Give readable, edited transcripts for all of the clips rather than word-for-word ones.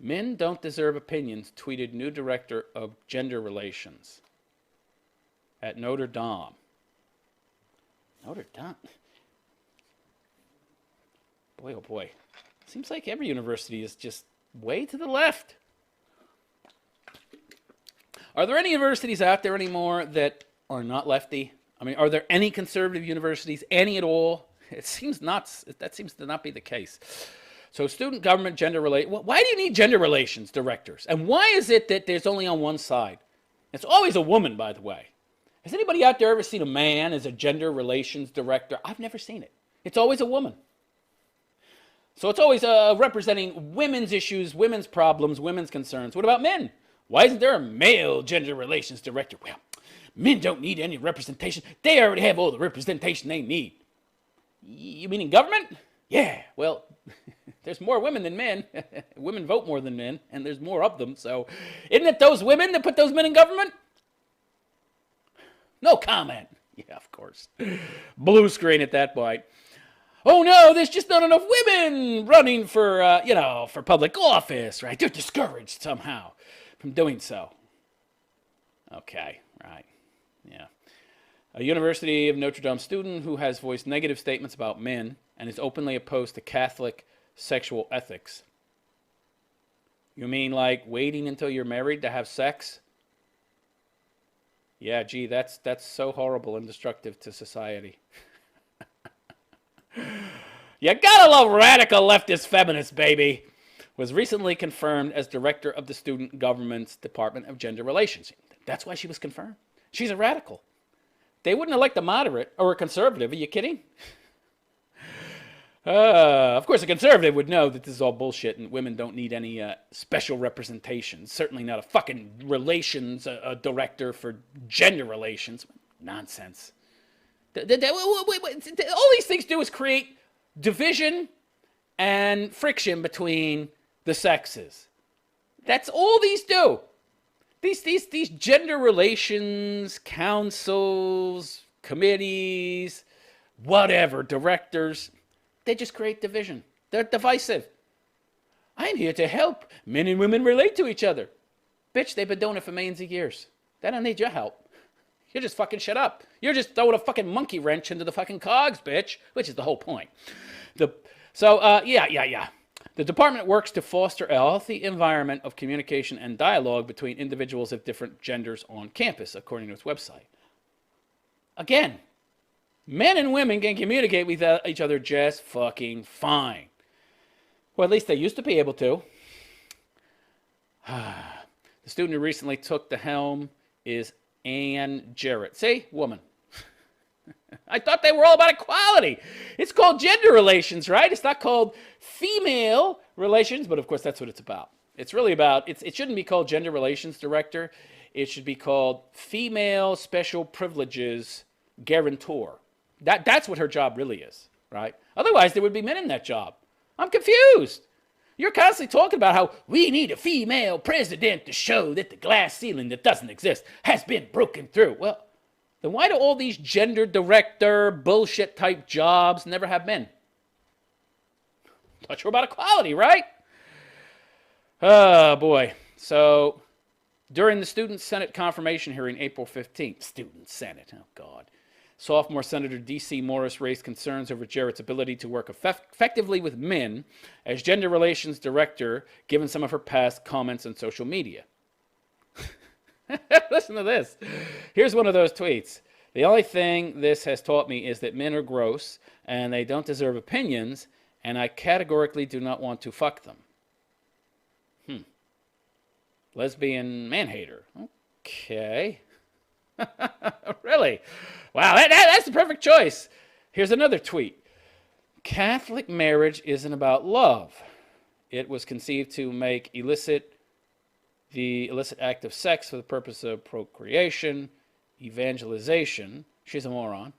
Men don't deserve opinions, tweeted new director of gender relations at Notre Dame. Notre Dame? Boy, oh boy. Seems like every university is just way to the left. Are there any universities out there anymore that are not lefty? I mean, are there any conservative universities, any at all? It seems not. That seems to not be the case. So, student government gender relations. Why do you need gender relations directors? And why is it that there's only on one side? It's always a woman, by the way. Has anybody out there ever seen a man as a gender relations director? I've never seen it. It's always a woman. So it's always representing women's issues, women's problems, women's concerns. What about men? Why isn't there a male gender relations director? Well, men don't need any representation. They already have all the representation they need. You mean in government? Yeah, well, there's more women than men. Women vote more than men, and there's more of them. So isn't it those women that put those men in government? No comment. Yeah, of course. Blue screen at that point. Oh no, there's just not enough women running for, for public office, right? They're discouraged somehow from doing so. Okay, right, yeah. A University of Notre Dame student who has voiced negative statements about men and is openly opposed to Catholic sexual ethics. You mean like waiting until you're married to have sex? Yeah, gee, that's so horrible and destructive to society. You gotta love radical leftist feminists, baby. Was recently confirmed as director of the student government's Department of Gender Relations. That's why she was confirmed. She's a radical. They wouldn't elect a moderate or a conservative. Are you kidding? Of course, a conservative would know that this is all bullshit and women don't need any special representation. Certainly not a fucking relations director for gender relations. Nonsense. All these things do is create division and friction between the sexes. That's all these do. These gender relations councils, committees, whatever, directors, they just create division. They're divisive. I'm here to help men and women relate to each other. Bitch, they've been doing it for millions of years. They don't need your help. You just fucking shut up. You're just throwing a fucking monkey wrench into the fucking cogs, bitch, which is the whole point. The department works to foster a healthy environment of communication and dialogue between individuals of different genders on campus, according to its website. Again, men and women can communicate with each other just fucking fine. Well, at least they used to be able to. The student who recently took the helm is Ann Jarrett. See? Woman. I thought they were all about equality. It's called gender relations, right? It's not called female relations, but of course that's what it's about. It's really about, it shouldn't be called gender relations director. It should be called female special privileges guarantor. That's what her job really is, right? Otherwise, there would be men in that job. I'm confused. You're constantly talking about how we need a female president to show that the glass ceiling that doesn't exist has been broken through. Well, then why do all these gender director bullshit type jobs never have men? Thought you were about equality, right? Oh, boy. So, during the Student Senate confirmation hearing April 15th, Student Senate, oh, God. Sophomore Senator D.C. Morris raised concerns over Jarrett's ability to work effectively with men as gender relations director, given some of her past comments on social media. Listen to this. Here's one of those tweets. The only thing this has taught me is that men are gross and they don't deserve opinions, and I categorically do not want to fuck them. Lesbian man-hater. Okay. Really? Wow, that's the perfect choice. Here's another tweet. Catholic marriage isn't about love. It was conceived to make the illicit act of sex for the purpose of procreation, evangelization. She's a moron.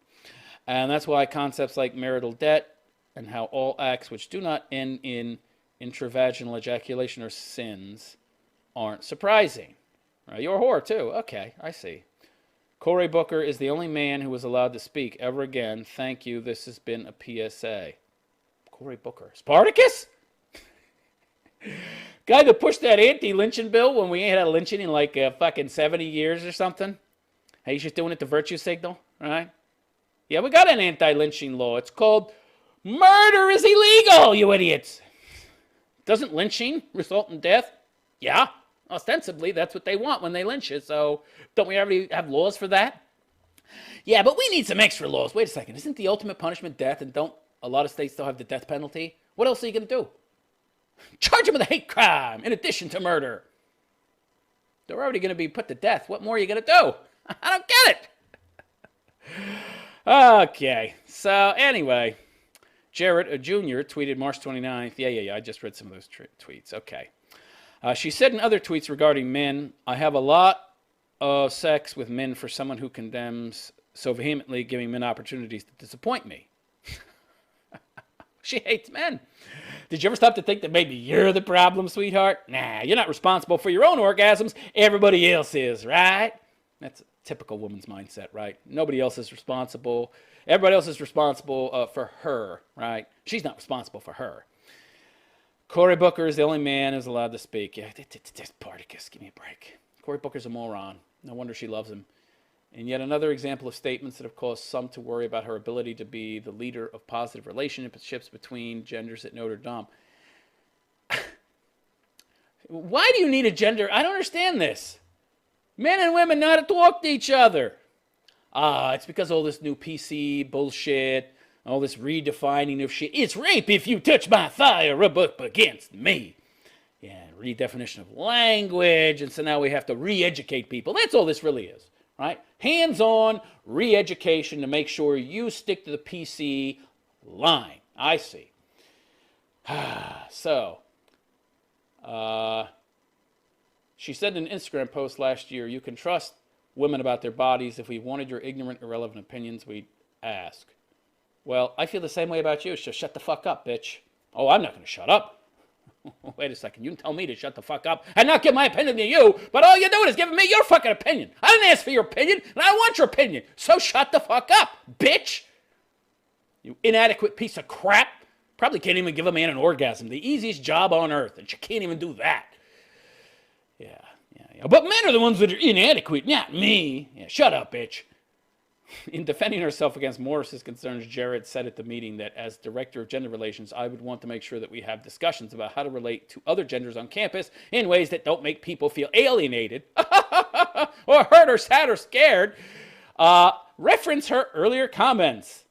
And that's why concepts like marital debt and how all acts which do not end in intravaginal ejaculation are sins aren't surprising. You're a whore too. Okay, I see. Cory Booker is the only man who was allowed to speak ever again. Thank you. This has been a PSA. Cory Booker. Spartacus? Guy that pushed that anti-lynching bill when we ain't had a lynching in like fucking 70 years or something. Hey, he's just doing it to virtue signal, right? Yeah, we got an anti-lynching law. It's called murder is illegal, you idiots. Doesn't lynching result in death? Yeah, ostensibly that's what they want when they lynch you. So don't we already have laws for that? Yeah, but we need some extra laws. Wait a second. Isn't the ultimate punishment death? And don't a lot of states still have the death penalty? What else are you going to do? Charge them with a hate crime in addition to murder. They're already going to be put to death. What more are you going to do? I don't get it. Okay. So anyway, Jarrett Jr. tweeted March 29th. Yeah. I just read some of those tweets. Okay. She said in other tweets regarding men, I have a lot of sex with men for someone who condemns so vehemently giving men opportunities to disappoint me. She hates men. Did you ever stop to think that maybe you're the problem, sweetheart? Nah, you're not responsible for your own orgasms. Everybody else is, right? That's a typical woman's mindset, right? Nobody else is responsible. Everybody else is responsible for her, right? She's not responsible for her. Cory Booker is the only man who's allowed to speak. Yeah, Spartacus, give me a break. Cory Booker's a moron. No wonder she loves him. And yet another example of statements that have caused some to worry about her ability to be the leader of positive relationships between genders at Notre Dame. Why do you need a gender? I don't understand this. Men and women know how to talk to each other. It's because all this new PC bullshit, all this redefining of shit. It's rape if you touch my thigh or rub up against me. Yeah, redefinition of language, and so now we have to re-educate people. That's all this really is. Right? Hands-on re-education to make sure you stick to the PC line. I see. So, she said in an Instagram post last year, you can trust women about their bodies. If we wanted your ignorant, irrelevant opinions, we'd ask. Well, I feel the same way about you. So shut the fuck up, bitch. Oh, I'm not going to shut up. Wait a second, you can tell me to shut the fuck up and not give my opinion to you, but all you're doing is giving me your fucking opinion. I didn't ask for your opinion, and I want your opinion. So shut the fuck up, bitch. You inadequate piece of crap. Probably can't even give a man an orgasm. The easiest job on earth, and you can't even do that. Yeah. But men are the ones that are inadequate, not me. Yeah, shut up, bitch. In defending herself against Morris's concerns, Jarrett said at the meeting that as director of gender relations, I would want to make sure that we have discussions about how to relate to other genders on campus in ways that don't make people feel alienated or hurt or sad or scared. Reference her earlier comments.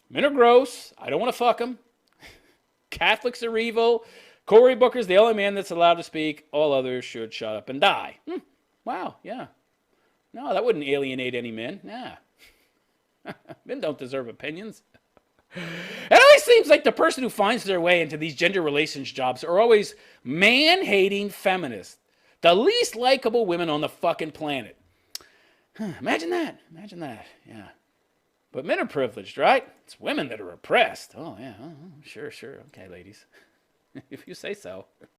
Men are gross. I don't want to fuck them. Catholics are evil. Cory Booker's the only man that's allowed to speak. All others should shut up and die. Wow, yeah. No, that wouldn't alienate any men. Nah. Men don't deserve opinions. It always seems like the person who finds their way into these gender relations jobs are always man-hating feminists. The least likable women on the fucking planet. Imagine that. Yeah. But men are privileged, right? It's women that are oppressed. Oh, yeah. Oh, sure. Okay, ladies. If you say so.